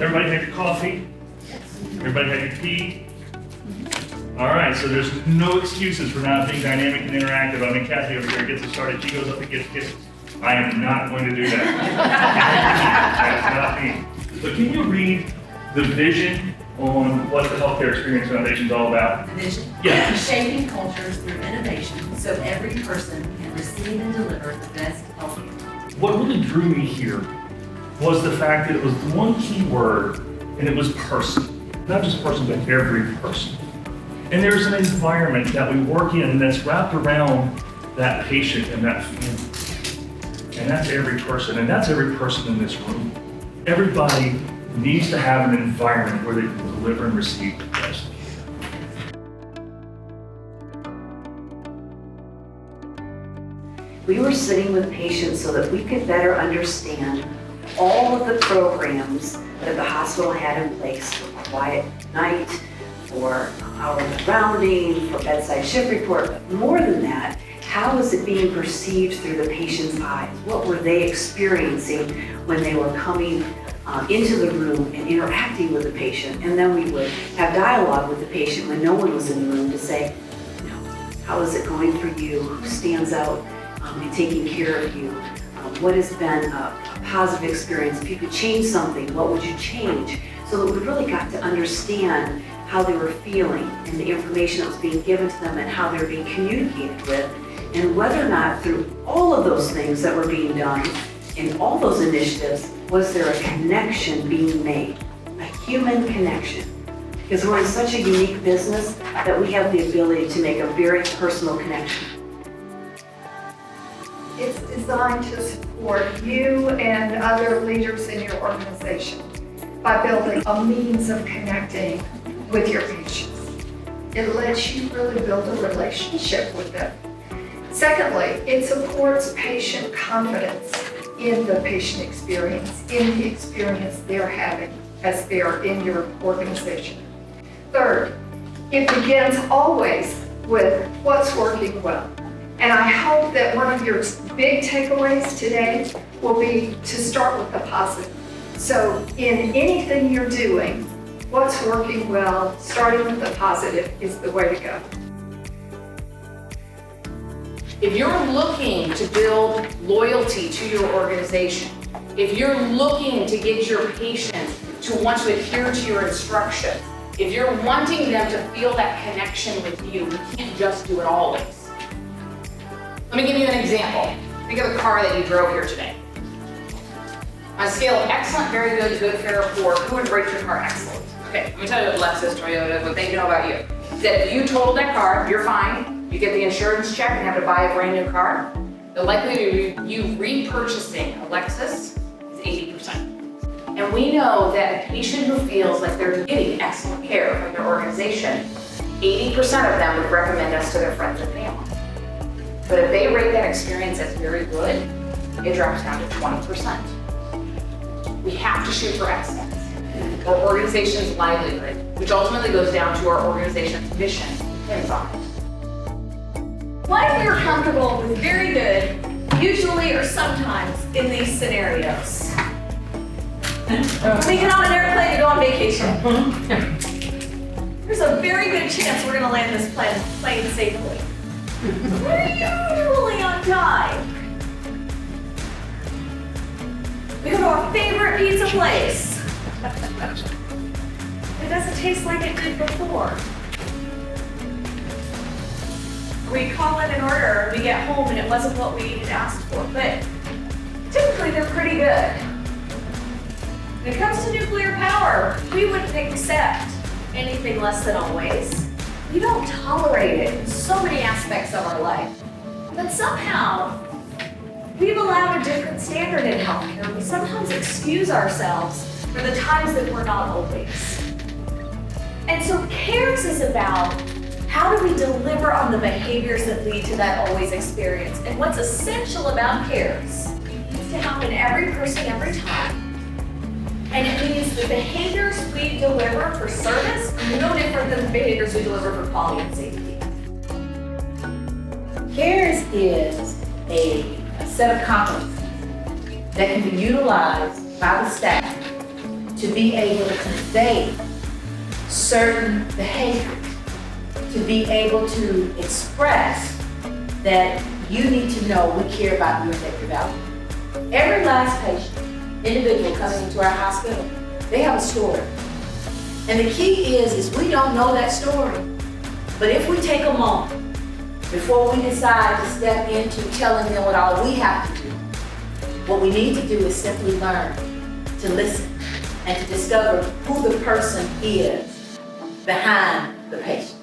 Everybody have your coffee? Everybody have your tea? All right, so there's no excuses for not being dynamic and interactive. I mean, Kathy over here gets it started. She goes up and gets kisses. I am not going to do that. That is not me. So can you read the vision on what the Healthcare Experience Foundation is all about? The vision? Yeah. Shaping cultures through innovation so every person can receive and deliver the best healthcare. What really drew me here was the fact that it was one key word, and it was person. Not just person, but every person. And there's an environment that we work in that's wrapped around that patient and that family. And that's every person, and that's every person in this room. Everybody needs to have an environment where they can deliver and receive the best care. We were sitting with patients so that we could better understand all of the programs that the hospital had in place for quiet night, for hourly rounding, for bedside shift report. But more than that, how was it being perceived through the patient's eyes? What were they experiencing when they were coming into the room and interacting with the patient? And then we would have dialogue with the patient when no one was in the room to say, you know, how is it going for you? Who stands out in taking care of you? What has been a positive experience? If you could change something, what would you change? So that we really got to understand how they were feeling and the information that was being given to them and how they were being communicated with, and whether or not through all of those things that were being done in all those initiatives, was there a connection being made, a human connection? Because we're in such a unique business that we have the ability to make a very personal connection. It's designed to support you and other leaders in your organization by building a means of connecting with your patients. It lets you really build a relationship with them. Secondly, it supports patient confidence in the patient experience, in the experience they're having as they're in your organization. Third, it begins always with what's working well. And I hope that one of your big takeaways today will be to start with the positive. So in anything you're doing, what's working well, starting with the positive is the way to go. If you're looking to build loyalty to your organization, if you're looking to get your patients to want to adhere to your instructions, if you're wanting them to feel that connection with you, you can't just do it always. Let me give you an example. Think of the car that you drove here today. On a scale of excellent, very good, good, fair, poor, who would rate your car excellent? Okay, let me tell you what Lexus, Toyota, what they know about you. That if you totaled that car, you're fine, you get the insurance check and have to buy a brand new car, the likelihood of you repurchasing a Lexus is 80%. And we know that a patient who feels like they're getting excellent care from their organization, 80% of them would recommend us to their friends and family. But if they rate that experience as very good, it drops down to 20%. We have to shoot for excellence. Our organization's livelihood, which ultimately goes down to our organization's mission, depends on it. What if we were comfortable with very good, usually or sometimes in these scenarios? We get on an airplane to go on vacation. There's a very good chance we're gonna land this plane safely. We're usually on time. We go to our favorite pizza place. It doesn't taste like it did before. We call in an order, we get home and it wasn't what we had asked for, but typically they're pretty good. When it comes to nuclear power, we wouldn't accept anything less than always. We don't tolerate it in so many aspects of our life. But somehow, we've allowed a different standard in healthcare. We sometimes excuse ourselves for the times that we're not always. And so CARES is about how do we deliver on the behaviors that lead to that always experience. And what's essential about CARES, it needs to happen every person, every time. And it means the behaviors we deliver for service are no different than the behaviors we deliver for quality and safety. CARES is a set of competencies that can be utilized by the staff to be able to convey certain behaviors, to be able to express that you need to know we care about you and their development. Every last patient, individual coming into our hospital, they have a story. And the key is we don't know that story. But if we take a moment before we decide to step into telling them what all we have to do, what we need to do is simply learn to listen and to discover who the person is behind the patient.